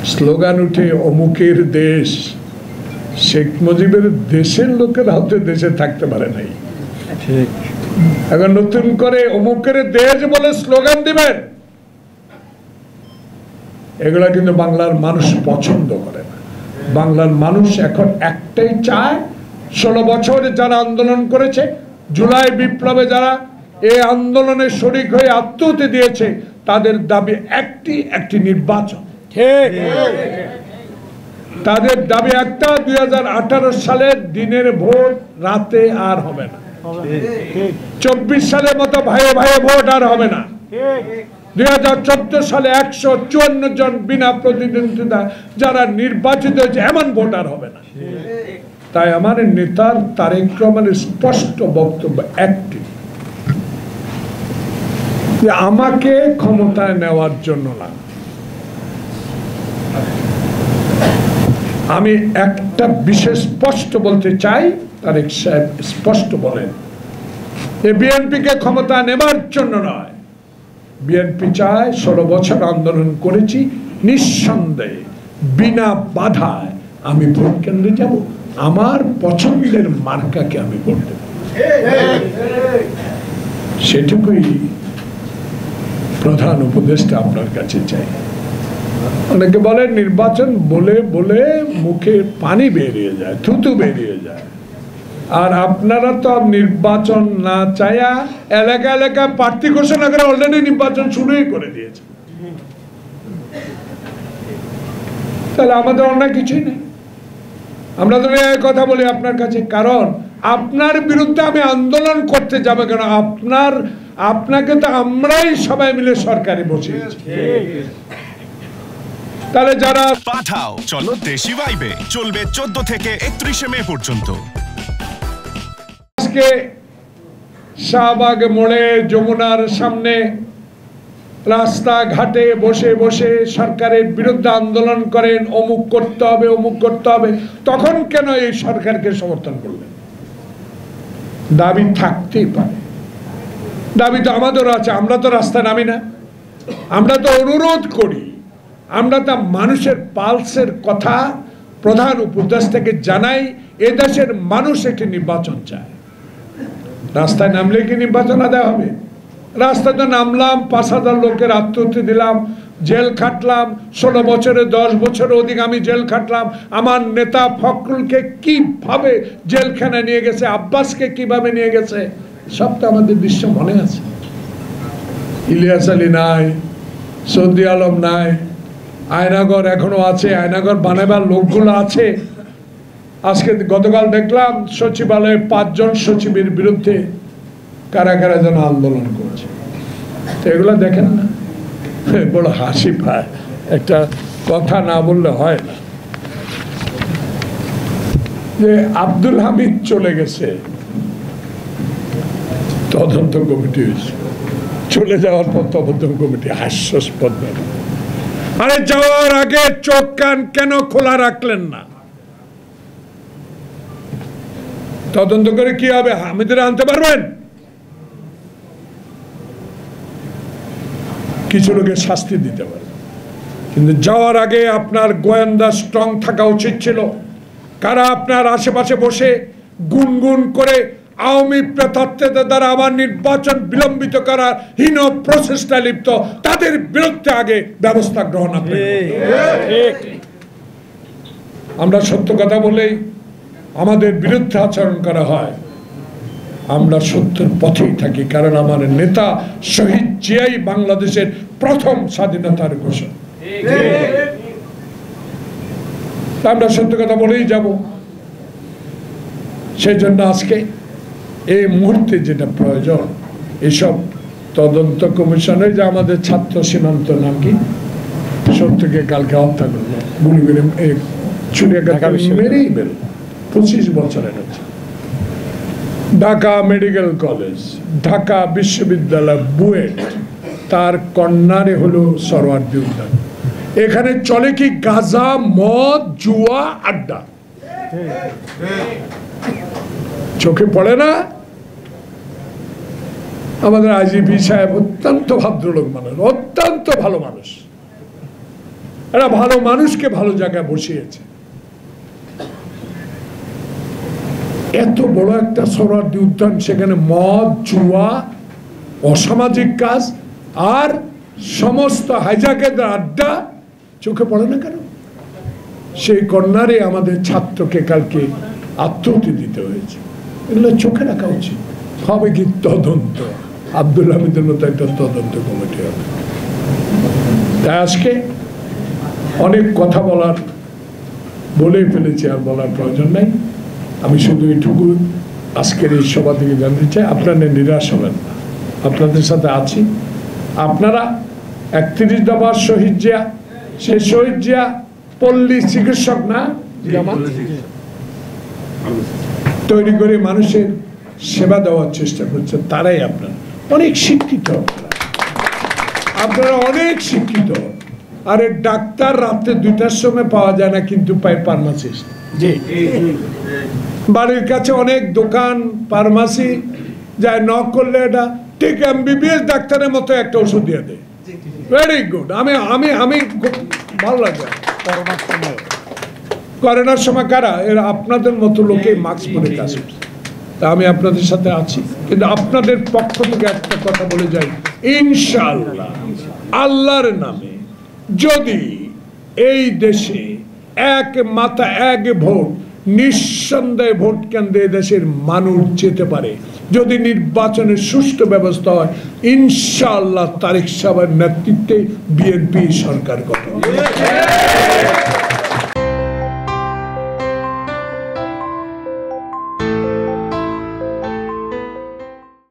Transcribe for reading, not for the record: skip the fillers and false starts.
Slogan উঠে অমুকের দেশ, শেখ মুজিবের দেশের লোকেরা হতে দেশে থাকতে পারে নাই। এখন নতুন করে অমুকের দেশ বলে স্লোগান দিবেন, এগুলা কিন্তু বাংলার মানুষ পছন্দ করে না। বাংলার মানুষ এখন একটাই চায়, 16 বছর যারা আন্দোলন করেছে, জুলাই বিপ্লবে যারা এই আন্দোলনে শরিক হয়ে আত্মহত্যা দিয়েছে, তাদের দাবি একটি নির্বাচন। ঠিক, তাদের দাবি একটা, 2018 সালের দিনের ভোট রাতে আর হবে না। 24 সালের মতো ভাইয়ে ভাইয়ে ভোট আর হবে না। 2014 সালে 154 জন বিনা প্রতিদ্বন্দ্বিতা যারা নির্বাচিত হয়েছে, এমন ভোট আর হবে না। তাই আমার নেতার তারেক রহমানের স্পষ্ট বক্তব্য একটি, যে আমাকে ক্ষমতায় নেওয়ার জন্য না, আমি একটা বিশেষ স্পষ্ট বলতে চাই, তারেক সাহেব স্পষ্ট বলেন, এই বিএনপিকে ক্ষমতা নেবার জন্য নয়। বিএনপি চায় 16 বছর আন্দোলন করেছি, নিঃসন্দেহে বিনা বাধায় আমি ভোট কেন্দ্রে যাব, আমার পছন্দের মার্কাকে আমি ভোট দেব, সেটুকুই প্রধান উপদেষ্টা আপনার কাছে চাই। অনেকে বলে নির্বাচন বলে বলে মুখে পানি বেরিয়ে যায়, থুতু বেরিয়ে যায়। আর আপনারা তো নির্বাচন না চাইয়া এলাকা এলাকা প্রার্থী ঘোষণা করে অলরেডি নির্বাচন শুরুই করে দিয়েছে। তাহলে আমাদের অন্য কিছুই নেই। আমরা তো কথা বলি আপনার কাছে, কারণ আপনার বিরুদ্ধে আমি আন্দোলন করতে যাবো কেন? আপনাকে তো আমরাই সবাই মিলে সরকারে বসিয়েছি। তাহলে যারা পাঠাও চলো দেশি ভাইবে চলবে 14 থেকে 31 মে পর্যন্ত। আজকে শাহবাগ মোড়ে, যমুনার সামনে, রাস্তাঘাটে বসে বসে সরকারের বিরুদ্ধে আন্দোলন করেন, অমুক করতে হবে, অমুক করতে হবে, তখন কেন এই সরকারকে সমর্থন করলেন? দাবি থাকতেই পারে, দাবি তো আমাদেরও আছে। আমরা তো রাস্তায় নামি না, আমরা তো অনুরোধ করি, আমরা তা মানুষের পালসের কথা প্রধান উপদেষ্টাকে জানাই। এদেশের মানুষ একটি নির্বাচন চায়। রাস্তায় নামলে কি নির্বাচন আদায় হবে? রাস্তায় তো নামলাম, 5,000 লোকের আত্মহত্যা দিলাম, জেল খাটলাম, 16 বছরে 10 বছরের অধিক আমি জেল খাটলাম। আমার নেতা ফখরুলকে কিভাবে জেলখানায় নিয়ে গেছে, আব্বাসকে কিভাবে নিয়ে গেছে, সব তো আমাদের দৃশ্য মনে আছে। ইলিয়াস আলী নাই, সৌদি আলম নাই, আয়নাগর এখনো আছে, আয়নাগর বানাবার লোকগুলো আছে। আজকে গতকাল দেখলাম সচিবালয়ে 5 জন সচিবের বিরুদ্ধে কারা কারা যেন আন্দোলন করছে। তো এগুলো দেখেন না, বড় হাসি পায়। একটা কথা না বললে হয় না, যে আব্দুল হামিদ চলে গেছে, তদন্ত কমিটি হয়েছে, চলে যাওয়ার পর তদন্ত কমিটি হাস্যাস্পদ। আরে যাওয়ার আগে চোখ কান কেন খোলা রাখলেন না? তদন্ত করে কি হবে? হামিদের আনতে পারবেন? কিছু লোকের শাস্তি দিতে পারে, কিন্তু যাওয়ার আগে আপনার গোয়েন্দা স্ট্রং থাকা উচিত ছিল। কারা আপনার আশেপাশে বসে গুনগুন করে আওয়ামী প্রেতাত্ত্বদের দ্বারা আমার নির্বাচন বিলম্বিত করার হীন প্রচেষ্টা লিপ্ত, তাদের বিরুদ্ধে আগে ব্যবস্থা গ্রহণ। আমরা সত্য কথা বলেই আমাদের বিরুদ্ধে আচরণ করা হয়, আমরা সত্যের পথেই থাকি। কারণ আমার নেতা শহীদ জিয়াই বাংলাদেশের প্রথম স্বাধীনতার ঘোষণা। আমরা সত্য কথা বলেই যাব। সেই জন্য আজকে এই মুহূর্তে যেটা প্রয়োজন, এসব তদন্ত কমিশনে, যে আমাদের ছাত্র সীমান্ত নাম কি, সত্যকে কালকে হত্যা করলো, গুলি করে চুরিয়াঘাত মেরেই বের, 25 বছরের হচ্ছে। ঢাকা মেডিকেল কলেজ, ঢাকা বিশ্ববিদ্যালয়, বুয়েট, তার কন্যারে হলো সরওয়ার্দী উদ্যান। এখানে চলে কি গাঁজা, মদ, জুয়া, আড্ডা? চোখে পড়ে না? আমাদের আইজিপি সাহেব অত্যন্ত ভদ্রলোক মানুষ, অত্যন্ত ভালো মানুষ। এরা ভালো মানুষকে ভালো জায়গায় বসিয়েছে। এত বড় একটা সোহরাওয়ার্দী উদ্যান, সেখানে মদ, জুয়া, অসামাজিক কাজ আর সমস্ত হাইজাকের আড্ডা চোখে পড়ে না কেন? সেই কন্যারে আমাদের ছাত্রকে কালকে আত্মহত্যা দিতে হয়েছে। এগুলো চোখে রাখা উচিত। হবে কি তদন্ত, আব্দুল হামিদের মতো একটা তদন্ত কমিটি হবে। তাই আজকে অনেক কথা বলেই ফেলেছি, আর বলার প্রয়োজন নাই। আমি শুধু এইটুকু আজকের এই সভা থেকে জানতে চাই, আপনারা নিরাশ হবেন না, আপনাদের সাথে আছি। আপনারা 31 দফার শহীদ জিয়া, সেই শহীদ জিয়া পল্লী চিকিৎসক না তৈরি করে মানুষের সেবা দেওয়ার চেষ্টা করছেন, তারাই আপনারা অনেক শিক্ষিত, আপনারা অনেক শিক্ষিত। আরে ডাক্তার রাত্রে 2টার সময় পাওয়া যায় না, কিন্তু পায় ফার্মাসিস্ট। বাড়ির কাছে অনেক দোকান, ফার্মাসি যায়, নক করলে এটা ঠিক MBBS ডাক্তারের মতো একটা ওষুধ দিয়ে দেয়। Very good. আমি আমি আমি ভালো লাগে। করোনার সময় কারা? এরা আপনাদের মতো লোকে মাস্ক পরে কাজ করছে। তা আমি আপনাদের সাথে আছি, কিন্তু আপনাদের পক্ষ থেকে একটা কথা বলে যাই, ইনশাআল্লাহ আল্লাহর নামে যদি এই দেশে এক মাথা এক ভোট, নিঃসন্দেহে ভোট কেন্দ্রে দেশের মানুষ যেতে পারে, যদি নির্বাচনের সুষ্ঠু ব্যবস্থা হয়, ইনশাআল্লাহ তারেক সাহেবের নেতৃত্বে বিএনপি সরকার গঠন।